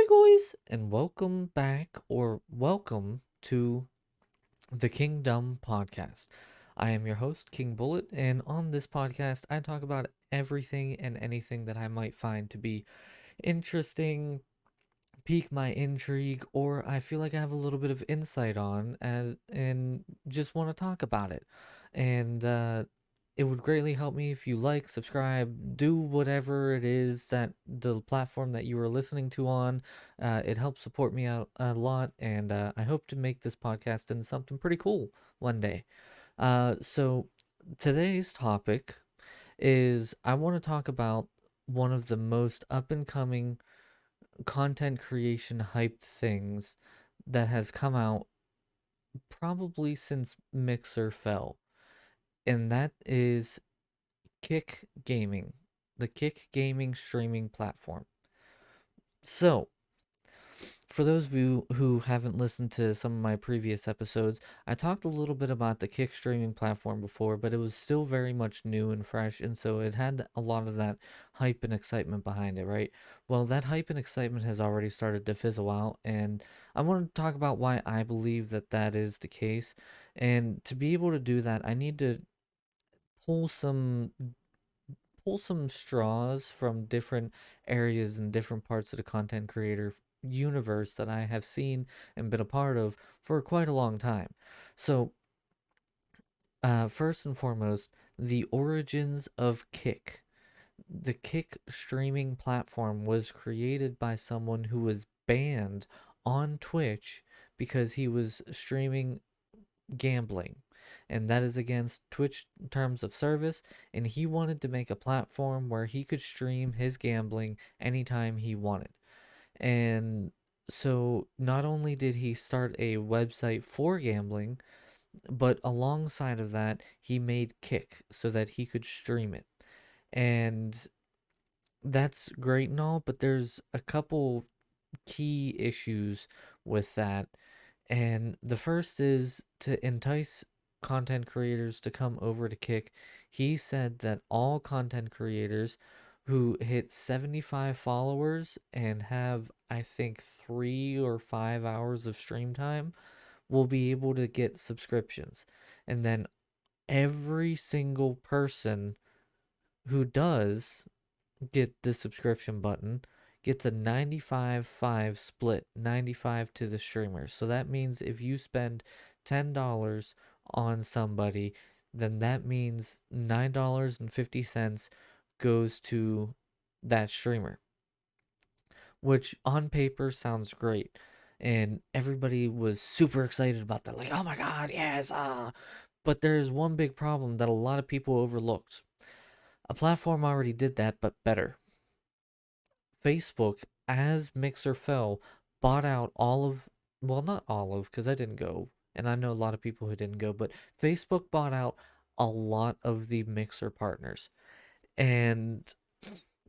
guys, and welcome back or welcome to the KingDumb podcast. I am your host, KingBullet, and on this podcast, I talk about everything and anything that I might find to be interesting, pique my intrigue, or I feel like I have a little bit of insight on as and just want to talk about it. And it would greatly help me if you like, subscribe, do whatever it is that the platform that you are listening to on. It helps support me out a lot, and I hope to make this podcast into something pretty cool one day. So today's topic is I want to talk about one of the most up and coming content creation hyped things that has come out probably since Mixer fell, and that is Kick Gaming, the Kick Gaming streaming platform. So, for those of you who haven't listened to some of my previous episodes, I talked a little bit about the Kick streaming platform before, but it was still very much new and fresh, and so it had a lot of that hype and excitement behind it, right? Well, that hype and excitement has already started to fizzle out, and I want to talk about why I believe that that is the case. And to be able to do that, I need to pull some pull some straws from different areas and different parts of the content creator universe that I have seen and been a part of for quite a long time. So, first and foremost, the origins of Kick. The Kick streaming platform was created by someone who was banned on Twitch because he was streaming gambling, and that is against Twitch terms of service. And he wanted to make a platform where he could stream his gambling anytime he wanted. And so, not only did he start a website for gambling, but alongside of that, he made Kick so that he could stream it. And that's great and all, but there's a couple key issues with that. And the first is to entice content creators to come over to Kick. He said that all content creators who hit 75 followers and have, I think, 3 or 5 hours of stream time will be able to get subscriptions. And then every single person who does get the subscription button gets a 95-5 split, 95 to the streamers. So that means if you spend $10 on somebody, then that means $9.50 goes to that streamer, which on paper sounds great. And everybody was super excited about that. Like, oh my God, yes. But there's one big problem that a lot of people overlooked. A platform already did that, but better. Facebook, as Mixer fell, bought out all of, well, not all of, because I didn't go, and I know a lot of people who didn't go, but Facebook bought out a lot of the Mixer partners. And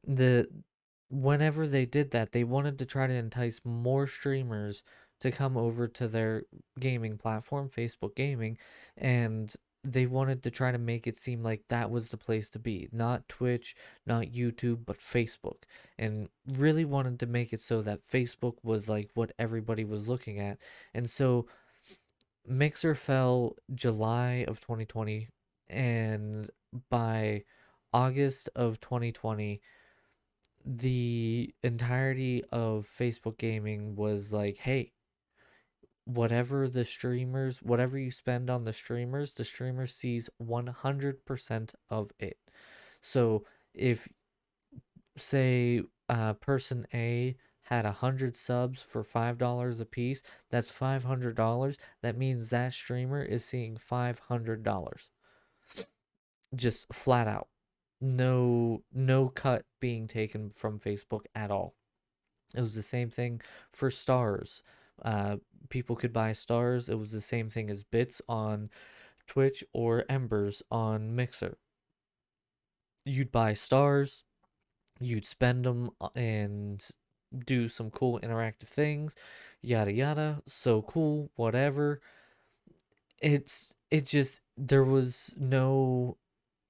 the whenever they did that, they wanted to try to entice more streamers to come over to their gaming platform, Facebook Gaming, and they wanted to try to make it seem like that was the place to be, not Twitch, not YouTube, but Facebook, and really wanted to make it so that Facebook was like what everybody was looking at. And so Mixer fell July of 2020, and by August of 2020, the entirety of Facebook Gaming was like, hey, whatever you spend on the streamer sees 100% of it. So if, say, person A had 100 subs for $5 a piece, that's $500. That means that streamer is seeing $500. Just flat out. No cut being taken from Facebook at all. It was the same thing for stars. People could buy stars. It was the same thing as bits on Twitch or embers on Mixer. You'd buy stars, you'd spend them and do some cool interactive things, yada yada. So cool, whatever. It just there was no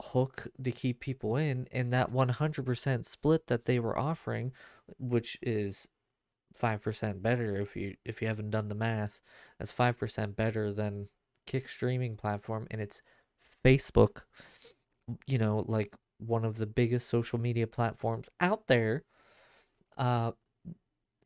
hook to keep people in, and that 100% split that they were offering, which is 5% better if you haven't done the math. That's 5% better than Kick streaming platform, and it's Facebook, like one of the biggest social media platforms out there. Uh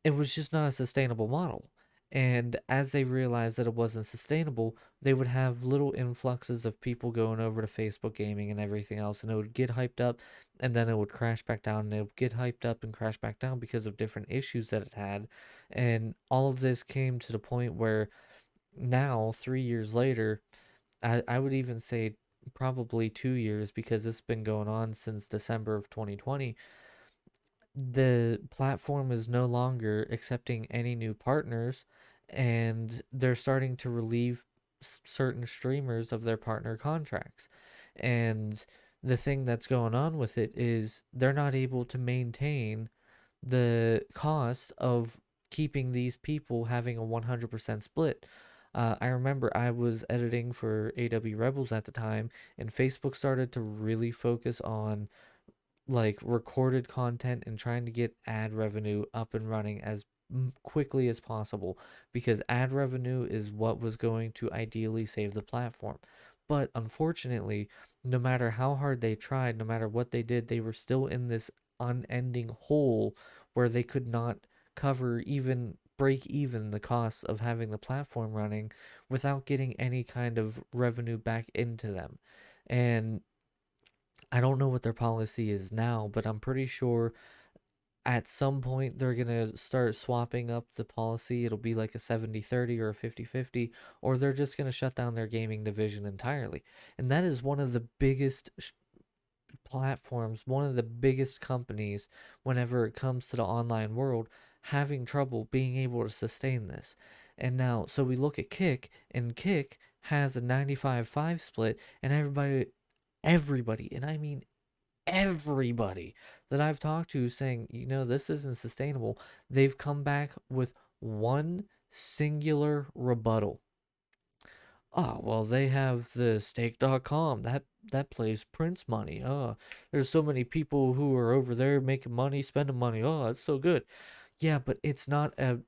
it was just not a sustainable model. And as they realized that it wasn't sustainable, they would have little influxes of people going over to Facebook gaming and everything else, and it would get hyped up, and then it would crash back down, and it would get hyped up and crash back down because of different issues that it had. And all of this came to the point where now, 3 years later, I would even say probably 2 years because it's been going on since December of 2020. The platform is no longer accepting any new partners, and they're starting to relieve certain streamers of their partner contracts. And the thing that's going on with it is they're not able to maintain the cost of keeping these people having a 100% split. I remember I was editing for AW Rebels at the time, and Facebook started to really focus on like recorded content and trying to get ad revenue up and running as quickly as possible, because ad revenue is what was going to ideally save the platform. But unfortunately, no matter how hard they tried, no matter what they did, they were still in this unending hole where they could not cover, even break even, the costs of having the platform running without getting any kind of revenue back into them. And I don't know what their policy is now, but I'm pretty sure at some point they're going to start swapping up the policy. It'll be like a 70-30 or a 50-50, or they're just going to shut down their gaming division entirely. And that is one of the biggest platforms, one of the biggest companies whenever it comes to the online world, having trouble being able to sustain this. And now, so we look at Kick, and Kick has a 95-5 split, and everybody, and I mean everybody that I've talked to saying, this isn't sustainable, they've come back with one singular rebuttal. Oh, well, they have the stake.com. That plays Prince money. Oh, there's so many people who are over there making money, spending money. Oh, it's so good. Yeah, but it's not a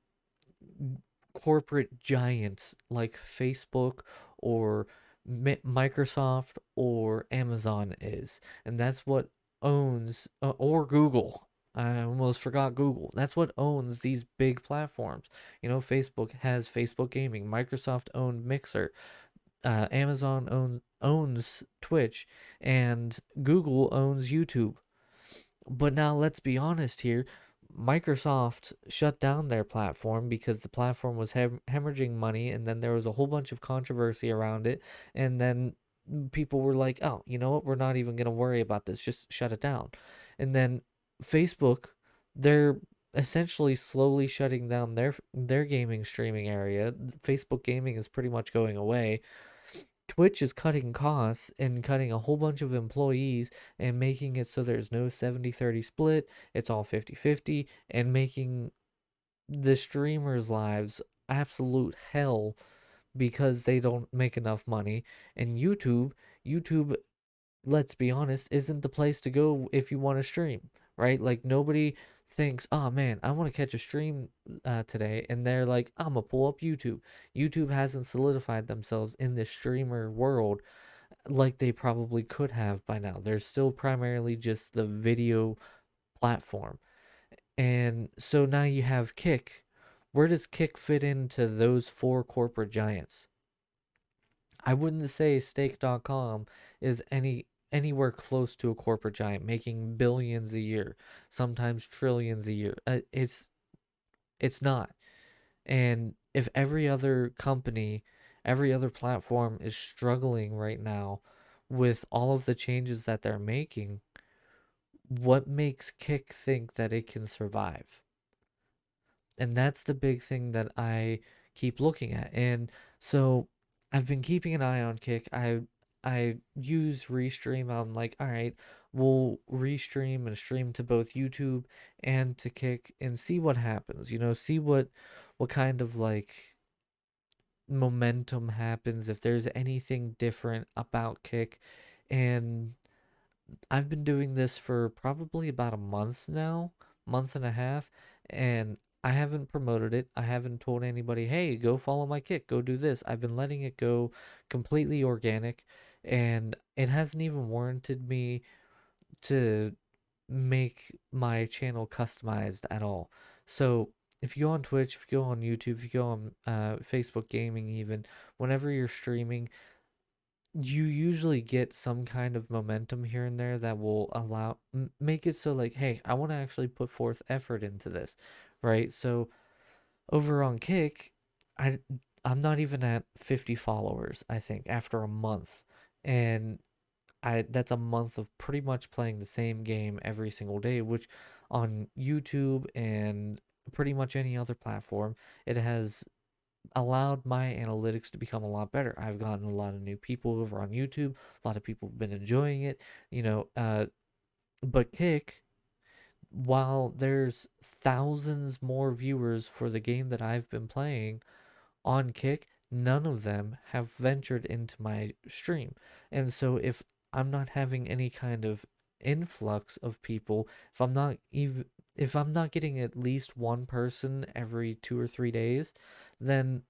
corporate giants like Facebook or Microsoft or Amazon is. And that's what owns, or Google. I almost forgot Google. That's what owns these big platforms. Facebook has Facebook Gaming. Microsoft owned Mixer. Amazon owns Twitch, and Google owns YouTube. But now let's be honest here. Microsoft shut down their platform because the platform was hemorrhaging money, and then there was a whole bunch of controversy around it. And then people were like, oh, you know what? We're not even going to worry about this. Just shut it down. And then Facebook, they're essentially slowly shutting down their gaming streaming area. Facebook gaming is pretty much going away. Twitch is cutting costs and cutting a whole bunch of employees and making it so there's no 70-30 split. It's all 50-50, and making the streamers' lives absolute hell because they don't make enough money. And YouTube, let's be honest, isn't the place to go if you want to stream, right? Like, nobody thinks, oh man, I want to catch a stream today, and they're like, I'm gonna pull up YouTube. YouTube hasn't solidified themselves in the streamer world like they probably could have by now. They're still primarily just the video platform. And so now you have Kick. Where does Kick fit into those four corporate giants? I wouldn't say stake.com is anywhere close to a corporate giant making billions a year, sometimes trillions a year. It's not. And if every other company, every other platform is struggling right now with all of the changes that they're making, what makes Kick think that it can survive? And that's the big thing that I keep looking at. And so I've been keeping an eye on Kick. I use Restream. I'm like, all right, we'll restream and stream to both YouTube and to Kick and see what happens. See what kind of like momentum happens, if there's anything different about Kick. And I've been doing this for probably about a month now, month and a half, and I haven't promoted it. I haven't told anybody, hey, go follow my Kick, go do this. I've been letting it go completely organic, and it hasn't even warranted me to make my channel customized at all. So if you go on Twitch, if you go on YouTube, if you go on Facebook Gaming, even whenever you're streaming, you usually get some kind of momentum here and there that will make it so like, hey, I want to actually put forth effort into this, right? So over on Kick, I I'm not even at 50 followers, I think, after a month. And I that's a month of pretty much playing the same game every single day, which on YouTube and pretty much any other platform, it has allowed my analytics to become a lot better. I've gotten a lot of new people over on YouTube. A lot of people have been enjoying it, you know. But Kick, while there's thousands more viewers for the game that I've been playing on Kick, none of them have ventured into my stream. And so I'm not having any kind of influx of people, if I'm not getting at least one person every 2 or 3 days, then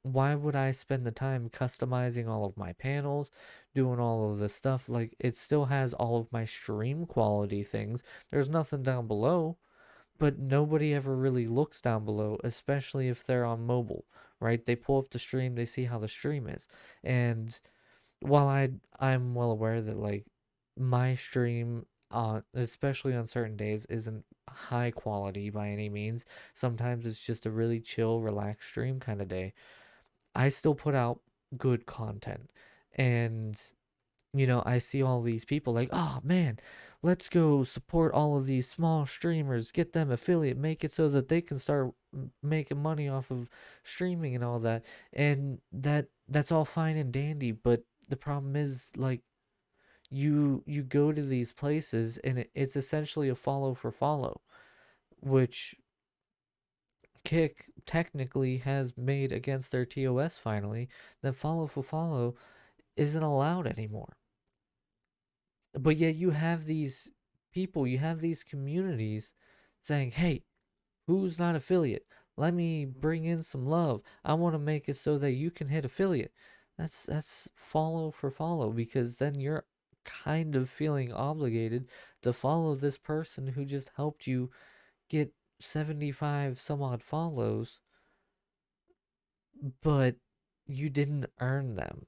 why would I spend the time customizing all of my panels, doing all of this stuff? Like, it still has all of my stream quality things. There's nothing down below, but nobody ever really looks down below, especially if they're on mobile, right? They pull up the stream, they see how the stream is. And while I'm well aware that like my stream especially on certain days isn't high quality by any means. Sometimes it's just a really chill, relaxed stream kind of day. I still put out good content. And I see all these people like, oh man, let's go support all of these small streamers, get them affiliate, make it so that they can start making money off of streaming and all that. And that's all fine and dandy, but the problem is like you go to these places and it's essentially a follow for follow, which Kick technically has made against their TOS finally, that follow for follow isn't allowed anymore. But yet you have these people, you have these communities saying, hey, who's not affiliate? Let me bring in some love. I want to make it so that you can hit affiliate. That's follow for follow, because then you're kind of feeling obligated to follow this person who just helped you get 75 some odd follows, but you didn't earn them.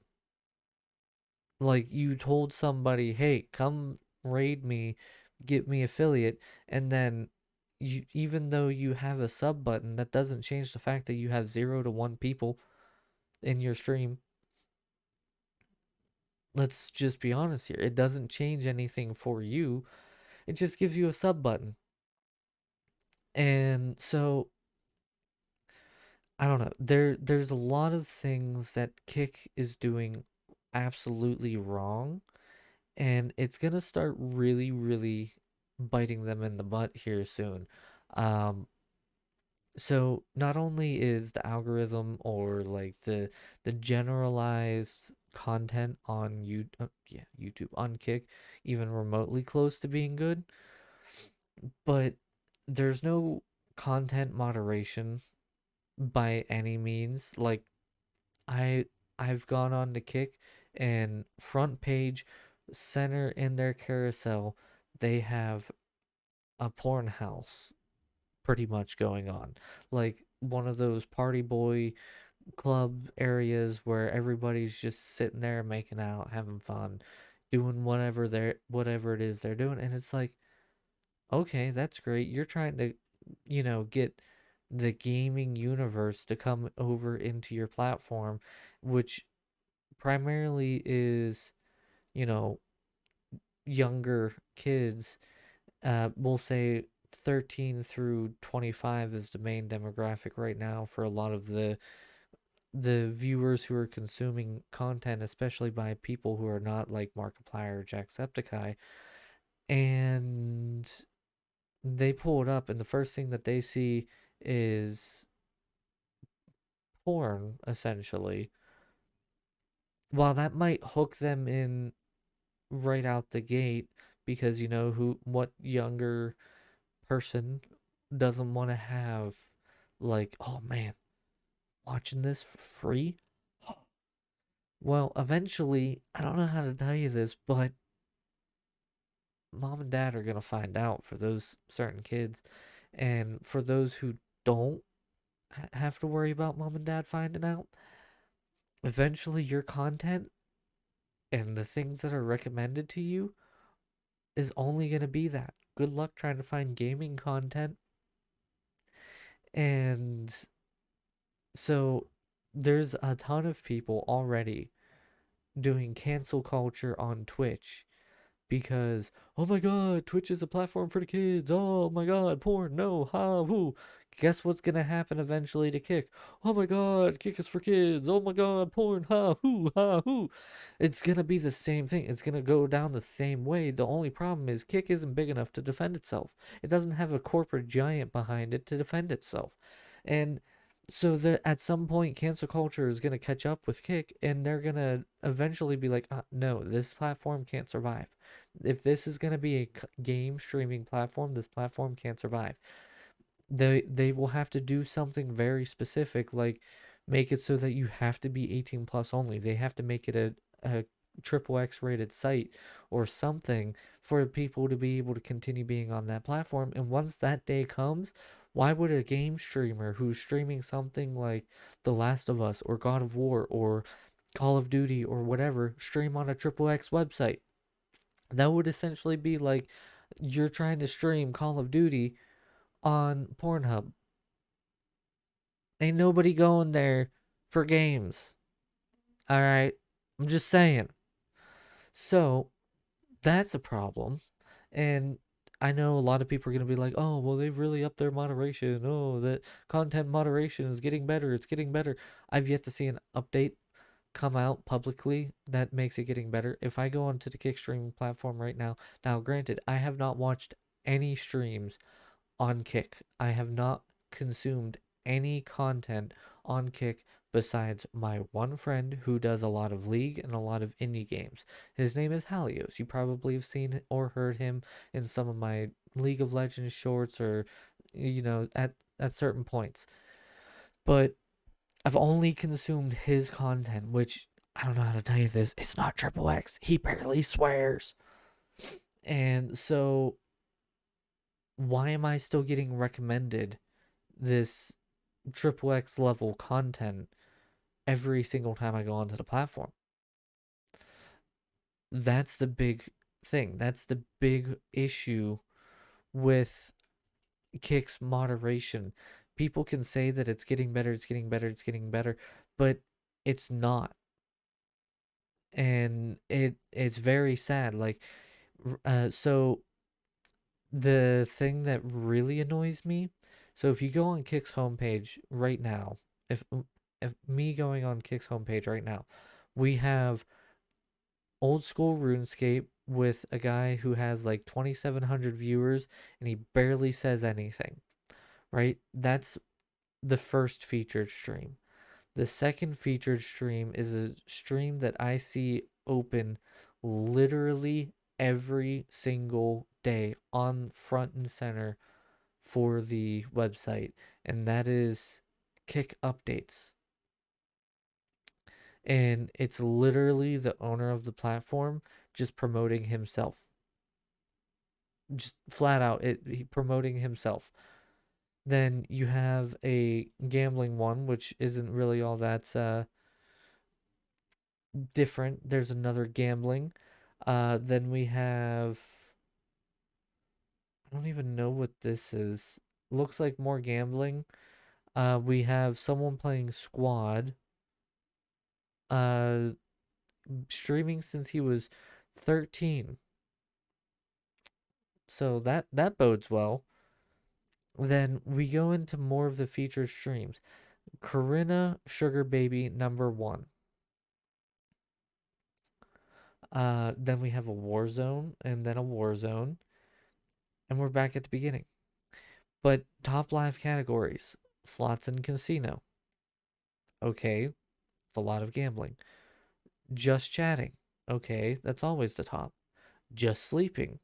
Like, you told somebody, hey, come raid me, get me affiliate, and then even though you have a sub button, that doesn't change the fact that you have 0 to 1 people in your stream. Let's just be honest here. It doesn't change anything for you. It just gives you a sub button. And so I don't know. There's a lot of things that Kick is doing absolutely wrong, and it's gonna start really, really biting them in the butt here soon. Um, so not only is the algorithm, or like the generalized content on YouTube on Kick even remotely close to being good, but there's no content moderation by any means. Like, I I've gone on to Kick, and front page, center in their carousel, they have a porn house pretty much going on. Like, one of those party boy club areas where everybody's just sitting there making out, having fun, doing whatever it is they're doing. And it's like, okay, that's great. You're trying to, get the gaming universe to come over into your platform, which primarily is, you know, younger kids. We'll say 13 through 25 is the main demographic right now for a lot of the viewers who are consuming content, especially by people who are not like Markiplier or Jacksepticeye. And they pull it up, and the first thing that they see is porn, essentially. While that might hook them in right out the gate, because what younger person doesn't want to have like, oh man, watching this for free? Well, eventually, I don't know how to tell you this, but mom and dad are going to find out for those certain kids. And for those who don't have to worry about mom and dad finding out, eventually your content and the things that are recommended to you is only going to be that. Good luck trying to find gaming content. And so there's a ton of people already doing cancel culture on Twitch because, oh my god, Twitch is a platform for the kids. Oh my god, porn, no, ha, woo. Guess what's gonna happen eventually to Kick? Oh my god, Kick is for kids. Oh my god, porn, ha, hoo, ha, hoo. It's gonna be the same thing. It's gonna go down the same way. The only problem is Kick isn't big enough to defend itself. It doesn't have a corporate giant behind it to defend itself. And so that at some point cancel culture is going to catch up with Kick, and they're going to eventually be like, no, this platform can't survive. If this is going to be a game streaming platform, this platform can't survive. They will have to do something very specific, like make it so that you have to be 18 plus only. They have to make it a triple X rated site or something for people to be able to continue being on that platform. And once that day comes, why would a game streamer who's streaming something like The Last of Us or God of War or Call of Duty or whatever stream on a triple X website? That would essentially be like you're trying to stream Call of Duty on Pornhub. Ain't nobody going there for games. All right? I'm just saying. So, that's a problem. And I know a lot of people are going to be like, oh, well, they've really upped their moderation. Oh, that content moderation is getting better. It's getting better. I've yet to see an update come out publicly that makes it getting better. If I go onto the Kick streaming platform right now, granted, I have not watched any streams on Kick. I have not consumed any content on Kick besides my one friend who does a lot of League and a lot of indie games. His name is Halios. You probably have seen or heard him in some of my League of Legends shorts or at certain points. But I've only consumed his content, which I don't know how to tell you this. It's not triple X. He barely swears. And so why am I still getting recommended this triple X level content every single time I go onto the platform? That's the big thing. That's the big issue with Kick's moderation. People can say that it's getting better, it's getting better, it's getting better, but it's not. And it's very sad. Like, so the thing that really annoys me, so if you go on Kick's homepage right now, if me going on Kick's homepage right now, we have old school RuneScape with a guy who has like 2,700 viewers and he barely says anything, right? That's the first featured stream. The second featured stream is a stream that I see open literally every single day on front and center for the website, and that is Kick Updates. And it's literally the owner of the platform just promoting himself. Just flat out, he promoting himself. Then you have a gambling one, which isn't really all that different. There's another gambling. Then we have, I don't even know what this is. Looks like more gambling. We have someone playing Squad. Uh, Streaming since he was 13. So that bodes well. Then we go into more of the featured streams. Corinna Sugar Baby #1. Then we have a Warzone and then a Warzone. And we're back at the beginning. But top live categories, slots and casino. Okay, it's a lot of gambling. Just chatting. Okay, that's always the top. Just sleeping.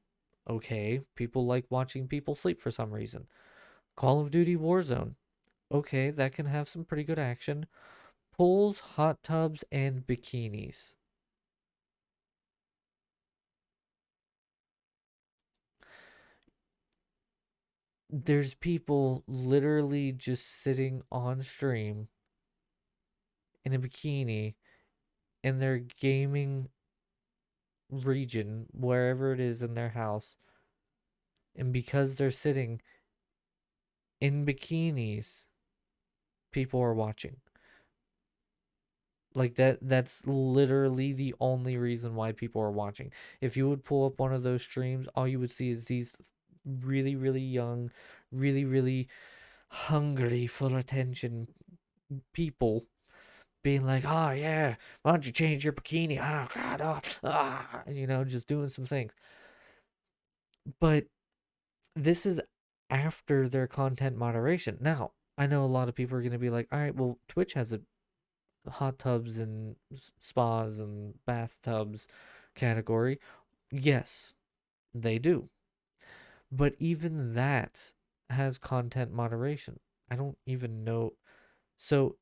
Okay, people like watching people sleep for some reason. Call of Duty Warzone. Okay, that can have some pretty good action. Pools, hot tubs, and bikinis. There's people literally just sitting on stream in a bikini in their gaming region, wherever it is in their house, and because they're sitting in bikinis, people are watching. Like that's literally the only reason why people are watching. If you would pull up one of those streams, all you would see is these really, really young, really, really hungry for attention people being like, "Oh yeah, why don't you change your bikini? Oh God, just doing some things." But this is after their content moderation. Now, I know a lot of people are going to be like, "All right, well, Twitch has a hot tubs and spas and bathtubs category." Yes, they do. But even that has content moderation. I don't even know. So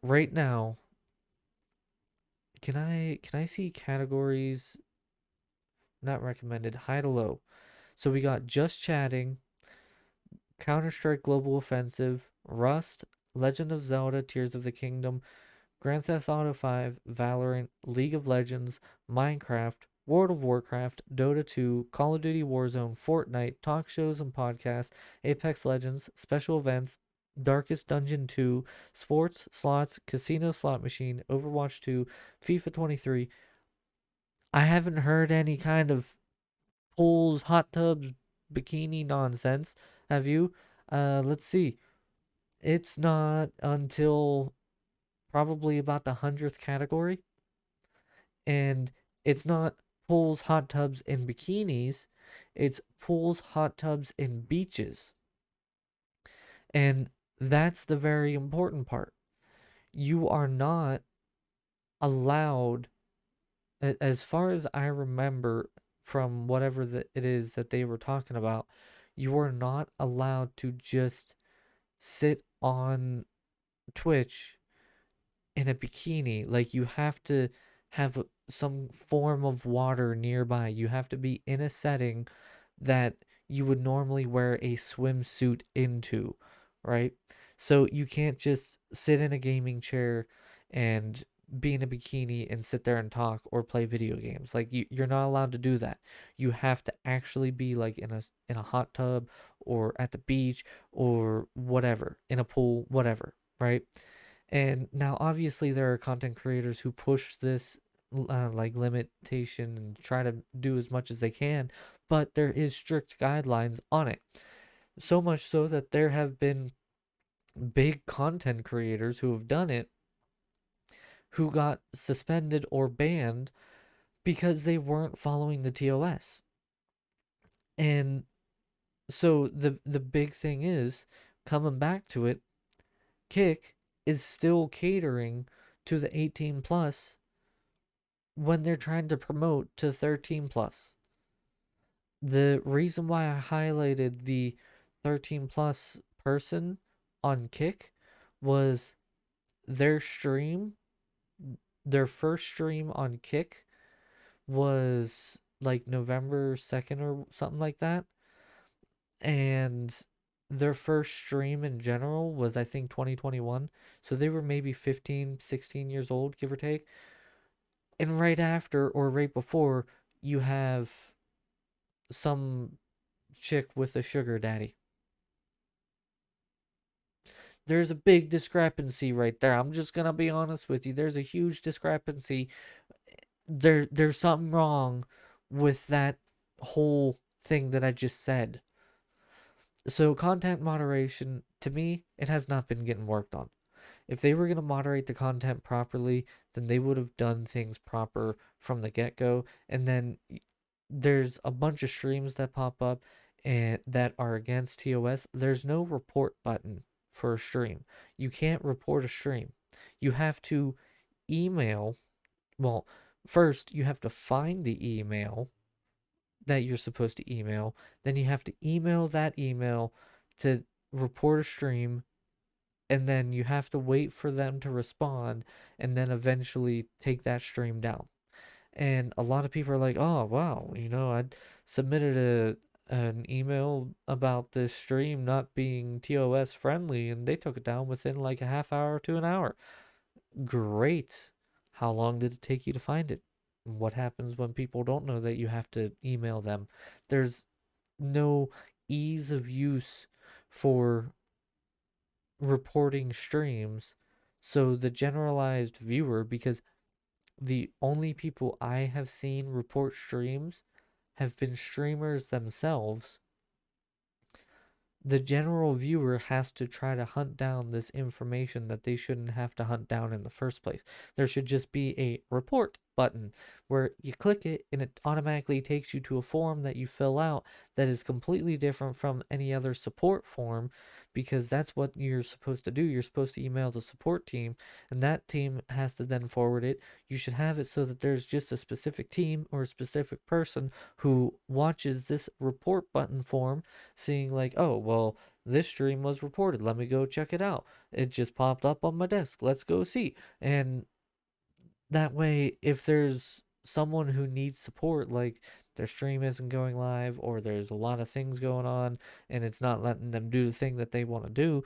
right now, can I see categories not recommended, high to low? So we got just chatting, Counter-Strike Global Offensive, Rust, Legend of Zelda Tears of the Kingdom, Grand Theft Auto 5, Valorant, League of Legends, Minecraft, World of Warcraft, Dota 2, Call of Duty Warzone, Fortnite, talk shows and podcasts, Apex Legends, special events, Darkest Dungeon 2, sports, slots, casino slot machine, Overwatch 2, FIFA 23. I haven't heard any kind of pools, hot tubs, bikini nonsense. Have you? Let's see. It's not until probably about the 100th category. And it's not pools, hot tubs, and bikinis. It's pools, hot tubs, and beaches. And that's the very important part. You are not allowed, as far as I remember from whatever it is that they were talking about, you are not allowed to just sit on Twitch in a bikini. Like, you have to have some form of water nearby. You have to be in a setting that you would normally wear a swimsuit into, right? So you can't just sit in a gaming chair and be in a bikini and sit there and talk or play video games. Like, you're not allowed to do that. You have to actually be like in a hot tub or at the beach or whatever, in a pool, whatever, right? And now, obviously, there are content creators who push this like limitation and try to do as much as they can, but there is strict guidelines on it. So much so that there have been big content creators who have done it who got suspended or banned because they weren't following the TOS. And so the big thing is, coming back to it, Kick is still catering to the 18 plus when they're trying to promote to 13 plus. The reason why I highlighted the 13 plus person on Kick was their stream, their first stream on Kick was like November 2nd or something like that. And their first stream in general was, I think, 2021. So they were maybe 15, 16 years old, give or take. And right after or right before, you have some chick with a sugar daddy. There's a big discrepancy right there. I'm just gonna be honest with you. There's a huge discrepancy. There's something wrong with that whole thing that I just said. So content moderation, to me, it has not been getting worked on. If they were going to moderate the content properly, then they would have done things proper from the get-go. And then there's a bunch of streams that pop up and that are against TOS. There's no report button for a stream. You can't report a stream. You have to email, well, first you have to find the email that you're supposed to email. Then you have to email that email to report a stream. and then you have to wait for them to respond and then eventually take that stream down. And a lot of people are like, "Oh, wow, I submitted an email about this stream not being TOS friendly and they took it down within like a half hour to an hour." Great. How long did it take you to find it? What happens when people don't know that you have to email them? There's no ease of use for reporting streams. So the generalized viewer, because the only people I have seen report streams have been streamers themselves, the general viewer has to try to hunt down this information that they shouldn't have to hunt down in the first place. There should just be a report button where you click it and it automatically takes you to a form that you fill out that is completely different from any other support form, because that's what you're supposed to do. You're supposed to email the support team and that team has to then forward it. You should have it so that there's just a specific team or a specific person who watches this report button form, seeing like, oh, well, this stream was reported. Let me go check it out. It just popped up on my desk. Let's go see. And that way, if there's someone who needs support, like their stream isn't going live or there's a lot of things going on and it's not letting them do the thing that they want to do,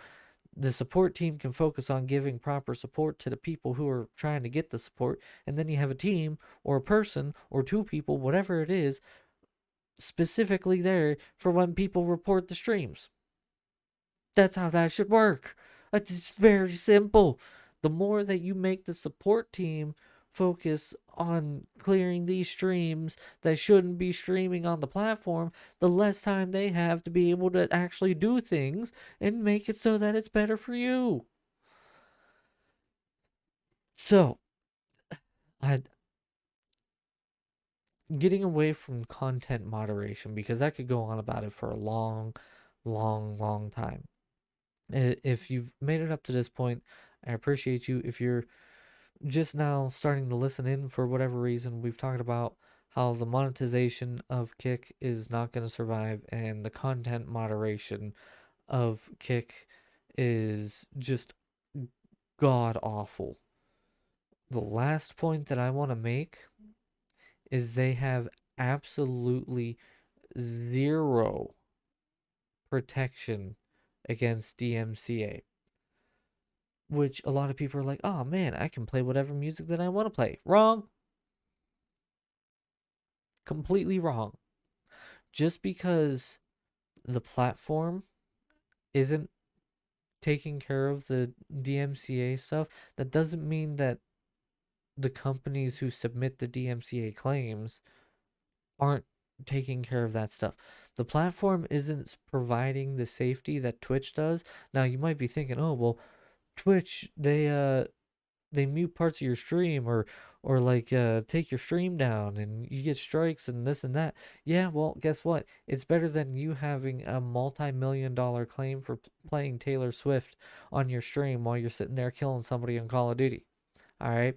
the support team can focus on giving proper support to the people who are trying to get the support. And then you have a team or a person or two people, whatever it is, specifically there for when people report the streams. That's how that should work. It's very simple. The more that you make the support team focus on clearing these streams that shouldn't be streaming on the platform, the less time they have to be able to actually do things and make it so that it's better for you. So, I getting away from content moderation, because I could go on about it for a long, long, long time. If you've made it up to this point, I appreciate you. If you're just now starting to listen in for whatever reason, we've talked about how the monetization of Kick is not going to survive and the content moderation of Kick is just god awful. The last point that I want to make is they have absolutely zero protection against DMCA, which a lot of people are like, oh man, I can play whatever music that I want to play. Wrong. Completely wrong. Just because the platform isn't taking care of the DMCA stuff, that doesn't mean that the companies who submit the DMCA claims aren't taking care of that stuff. The platform isn't providing the safety that Twitch does. Now you might be thinking, oh well, Twitch, they mute parts of your stream or like take your stream down and you get strikes and this and that. Yeah, well, guess what? It's better than you having a multi-million-dollar claim for playing Taylor Swift on your stream while you're sitting there killing somebody on Call of Duty. All right?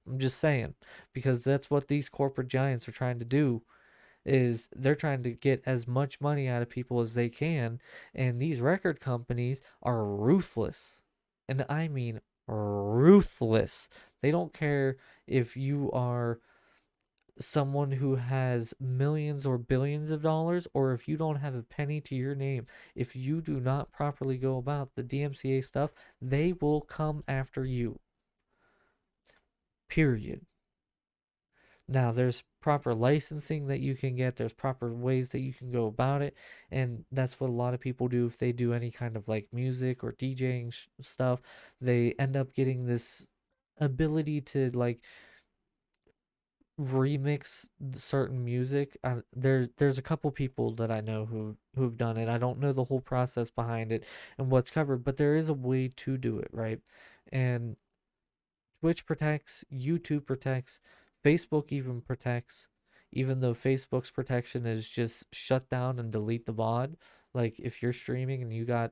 I'm just saying, because that's what these corporate giants are trying to do, is they're trying to get as much money out of people as they can, and these record companies are ruthless. And I mean ruthless. They don't care if you are someone who has millions or billions of dollars or if you don't have a penny to your name. If you do not properly go about the DMCA stuff, they will come after you. Period. Now, there's proper licensing that you can get, there's proper ways that you can go about it, and that's what a lot of people do if they do any kind of like music or DJing stuff. They end up getting this ability to like remix certain music. There's a couple people that I know who've done it. I don't know the whole process behind it and what's covered, but there is a way to do it, right? And Twitch protects, YouTube protects, Facebook even protects, even though Facebook's protection is just shut down and delete the VOD. Like if you're streaming and you got,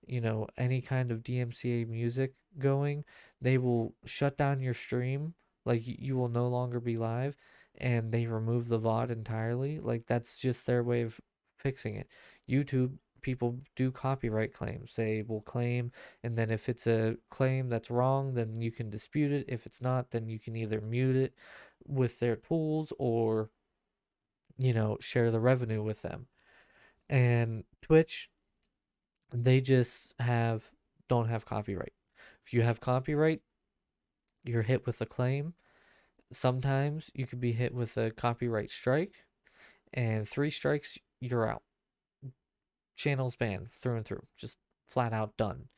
any kind of DMCA music going, they will shut down your stream. Like you will no longer be live and they remove the VOD entirely. Like that's just their way of fixing it. YouTube people do copyright claims. They will claim, and then if it's a claim that's wrong, then you can dispute it. If it's not, then you can either mute it with their tools or, share the revenue with them. And Twitch, they just don't have copyright. If you have copyright, you're hit with a claim. Sometimes you could be hit with a copyright strike, and 3 strikes, you're out. Channel's banned through and through. Just flat out done.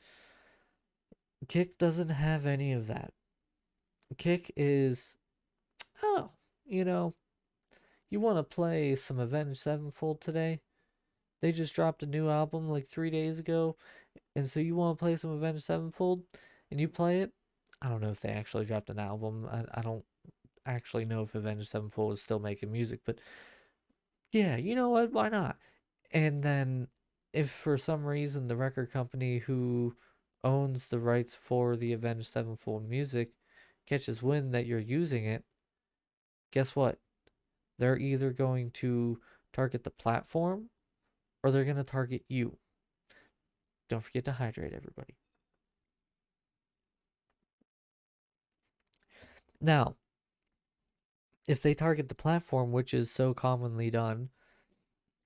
Kick doesn't have any of that. Kick is, oh, you know, you want to play some Avenged Sevenfold today? They just dropped a new album like 3 days ago, and so you want to play some Avenged Sevenfold, and you play it? I don't know if they actually dropped an album. I don't actually know if Avenged Sevenfold is still making music, but yeah, you know what? Why not? And then, if for some reason the record company who owns the rights for the Avenged Sevenfold music catches wind that you're using it, guess what? They're either going to target the platform or they're going to target you. Don't forget to hydrate, everybody. Now, if they target the platform, which is so commonly done,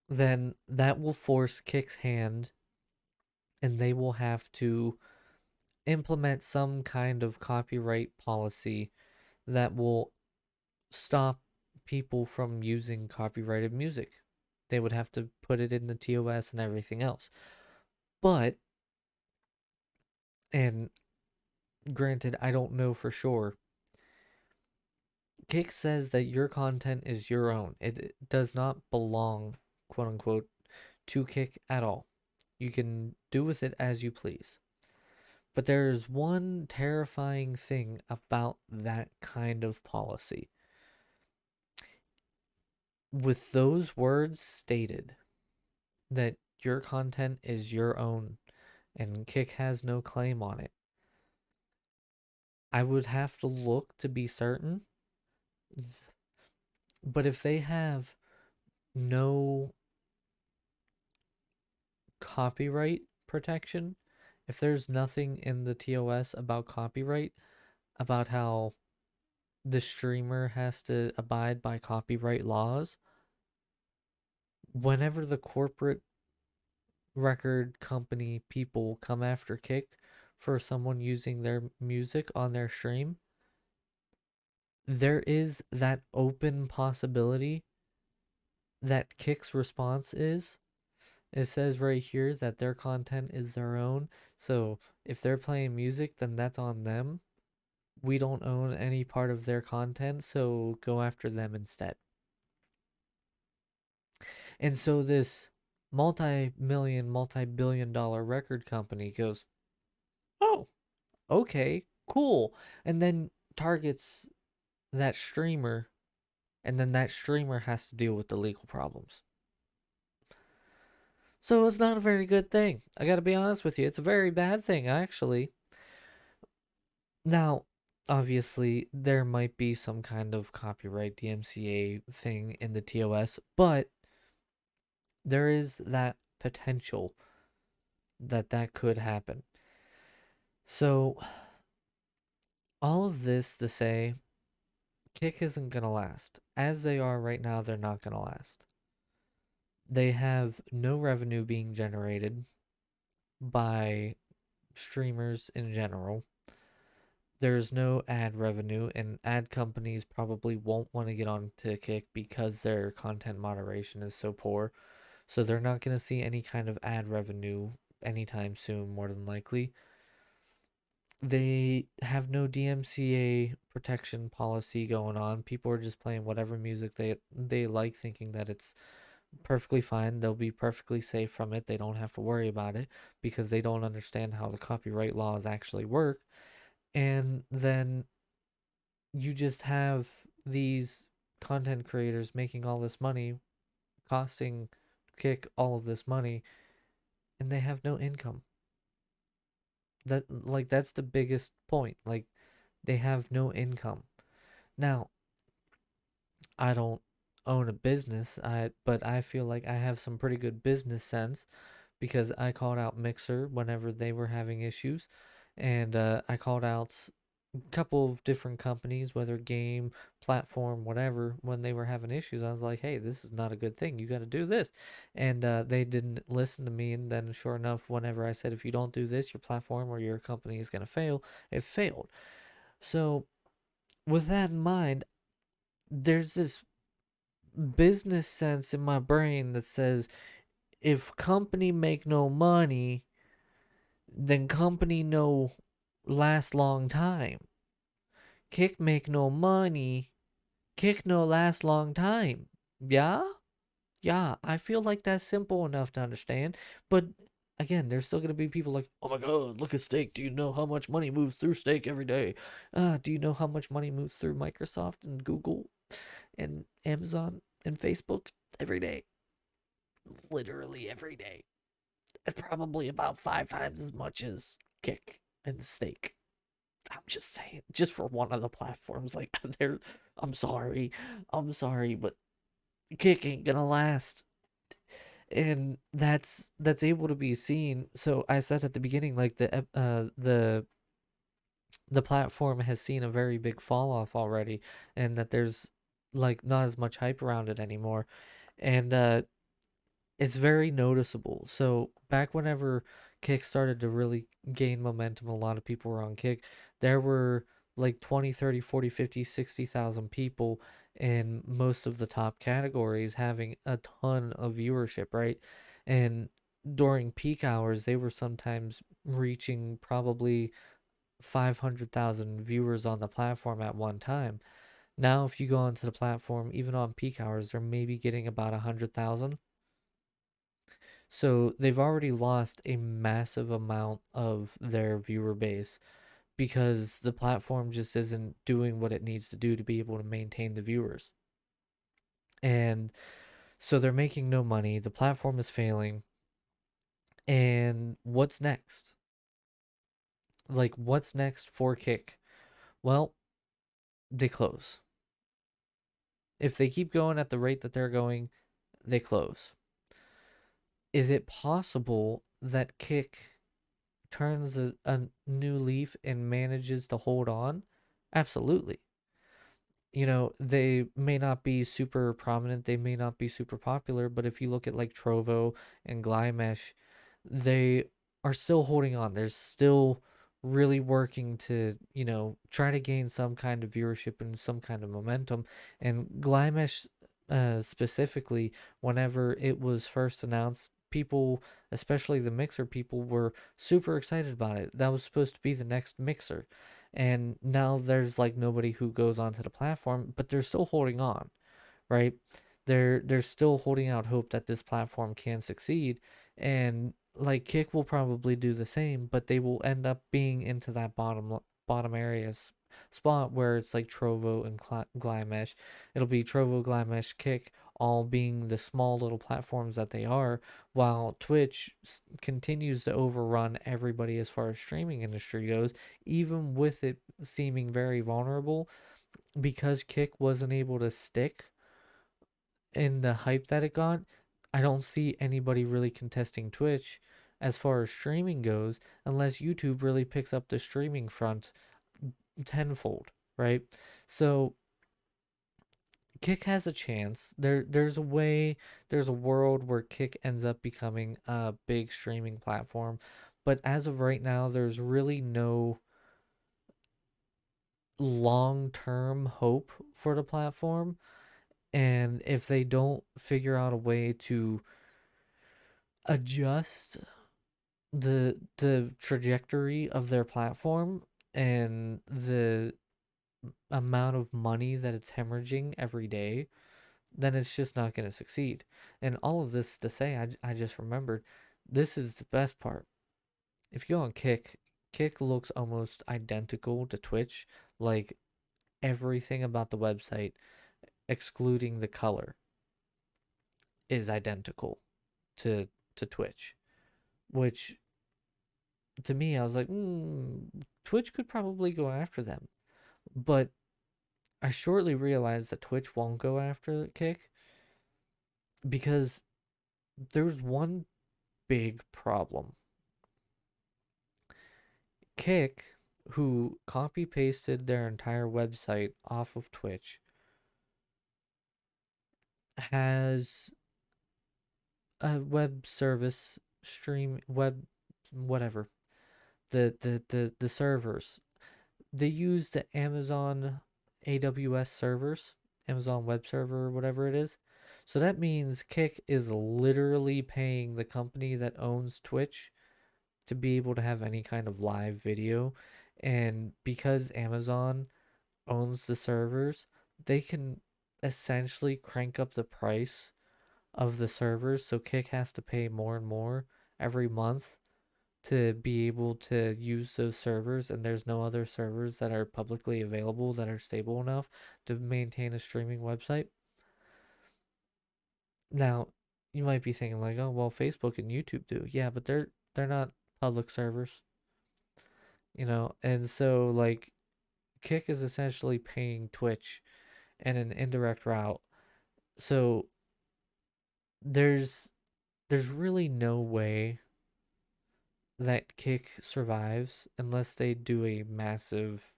then that will force Kick's hand and they will have to implement some kind of copyright policy that will stop people from using copyrighted music. They would have to put it in the TOS and everything else. But, and granted, I don't know for sure, Kick says that your content is your own. It does not belong, quote unquote, to Kick at all. You can do with it as you please. But there's one terrifying thing about that kind of policy. With those words stated, that your content is your own and Kick has no claim on it, I would have to look to be certain. But if they have no copyright protection, if there's nothing in the TOS about copyright, about how the streamer has to abide by copyright laws, whenever the corporate record company people come after Kick for someone using their music on their stream, there is that open possibility that Kick's response is, it says right here that their content is their own. So if they're playing music, then that's on them. We don't own any part of their content, so go after them instead. And so this multi-million, multi-billion dollar record company goes, oh, okay, cool. And then targets that streamer, and then that streamer has to deal with the legal problems. So it's not a very good thing. I gotta be honest with you. It's a very bad thing, actually. Now, obviously, there might be some kind of copyright DMCA thing in the TOS, but there is that potential that that could happen. So, all of this to say, Kick isn't gonna last. As they are right now, they're not gonna last. They have no revenue being generated by streamers in general. There's no ad revenue, and ad companies probably won't want to get on to Kick because their content moderation is so poor. So they're not going to see any kind of ad revenue anytime soon, more than likely. They have no DMCA protection policy going on. People are just playing whatever music they like, thinking that it's perfectly fine. They'll be perfectly safe from it. They don't have to worry about it because they don't understand how the copyright laws actually work. And then you just have these content creators making all this money, costing Kick all of this money, and they have no income. That's the biggest point. Like, they have no income. Now, I don't own a business, but I feel like I have some pretty good business sense because I called out Mixer whenever they were having issues, and I called out a couple of different companies, whether game, platform, whatever, when they were having issues. I was like, hey, this is not a good thing. You got to do this. And they didn't listen to me. And then, sure enough, whenever I said, if you don't do this, your platform or your company is going to fail, it failed. So, with that in mind, there's this business sense in my brain that says, if company make no money, then company no last long time. Kick make no money, kick no last long time. Yeah? Yeah, I feel like that's simple enough to understand. But again, there's still going to be people like, oh my god, look at Steak. Do you know how much money moves through Steak every day? Do you know how much money moves through Microsoft and Google and Amazon and Facebook every day? Literally every day. And probably about 5 times as much as Kick and Steak. I'm just saying, just for one of the platforms, like there. I'm sorry, but Kick ain't gonna last, and that's able to be seen. So I said at the beginning, like the platform has seen a very big fall off already, and that there's like not as much hype around it anymore, and it's very noticeable. So back whenever Kick started to really gain momentum, a lot of people were on Kick. There were like 20, 30, 40, 50, 60,000 people in most of the top categories having a ton of viewership, right? And during peak hours, they were sometimes reaching probably 500,000 viewers on the platform at one time. Now, if you go onto the platform, even on peak hours, they're maybe getting about 100,000. So they've already lost a massive amount of their viewer base because the platform just isn't doing what it needs to do to be able to maintain the viewers. And so they're making no money. The platform is failing. And what's next? Like, what's next for Kick? Well, they close. If they keep going at the rate that they're going, they close. Is it possible that Kick turns a new leaf and manages to hold on? Absolutely. You know, they may not be super prominent, they may not be super popular, but if you look at like Trovo and Glymesh, they are still holding on. They're still really working to, try to gain some kind of viewership and some kind of momentum. And Glymesh, specifically, whenever it was first announced, people, especially the Mixer people, were super excited about it. That was supposed to be the next Mixer. And now there's like nobody who goes onto the platform, but they're still holding on, right? They're still holding out hope that this platform can succeed, and like Kick will probably do the same, but they will end up being into that bottom area spot where it's like Trovo and Glymesh. It'll be Trovo, Glymesh, Kick, all being the small little platforms that they are, while Twitch continues to overrun everybody as far as streaming industry goes, even with it seeming very vulnerable because Kick wasn't able to stick in the hype that it got. I don't see anybody really contesting Twitch as far as streaming goes unless YouTube really picks up the streaming front tenfold, right? So Kick has a chance. There's a way, there's a world where Kick ends up becoming a big streaming platform, but as of right now, there's really no long-term hope for the platform. And if they don't figure out a way to adjust the trajectory of their platform and the amount of money that it's hemorrhaging every day, then it's just not going to succeed. And all of this to say, I just remembered, this is the best part. If you go on Kick, Kick looks almost identical to Twitch. Like everything about the website, excluding the color, is identical to Twitch, which to me I was like, Twitch could probably go after them, but I shortly realized that Twitch won't go after Kick because there's one big problem. Kick, who copy pasted their entire website off of Twitch, has a web service stream web whatever the servers. They use the Amazon AWS servers, Amazon Web Server, or whatever it is. So that means Kick is literally paying the company that owns Twitch to be able to have any kind of live video. And because Amazon owns the servers, they can essentially crank up the price of the servers. So Kick has to pay more and more every month to be able to use those servers, and there's no other servers that are publicly available that are stable enough to maintain a streaming website. Now, you might be thinking like, "Oh, well, Facebook and YouTube do." Yeah, but they're not public servers, And so like Kick is essentially paying Twitch in an indirect route. So there's there's really no way that Kick survives unless they do a massive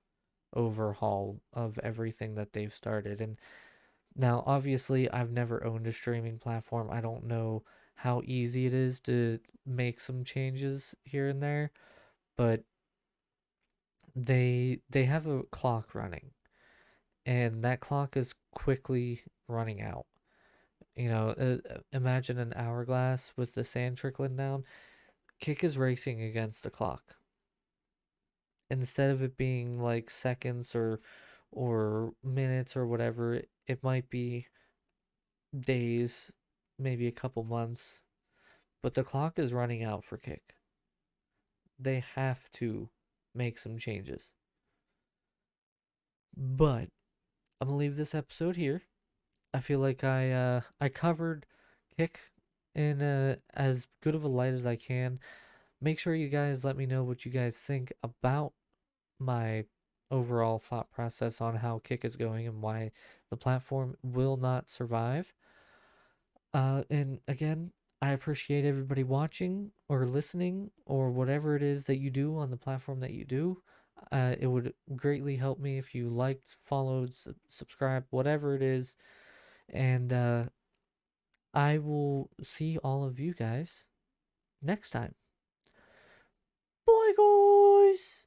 overhaul of everything that they've started. And now, obviously, I've never owned a streaming platform. I don't know how easy it is to make some changes here and there, but they have a clock running, and that clock is quickly running out. Imagine an hourglass with the sand trickling down. Kick is racing against the clock. Instead of it being like seconds or minutes or whatever, it might be days, maybe a couple months, but the clock is running out for Kick. They have to make some changes. But I'm gonna leave this episode here. I feel like I covered Kick in as good of a light as I can. Make sure you guys let me know what you guys think about my overall thought process on how Kick is going and why the platform will not survive. And again, I appreciate everybody watching or listening or whatever it is that you do on the platform that you do. It would greatly help me if you liked, followed, subscribed, whatever it is. And I will see all of you guys next time. Bye, guys!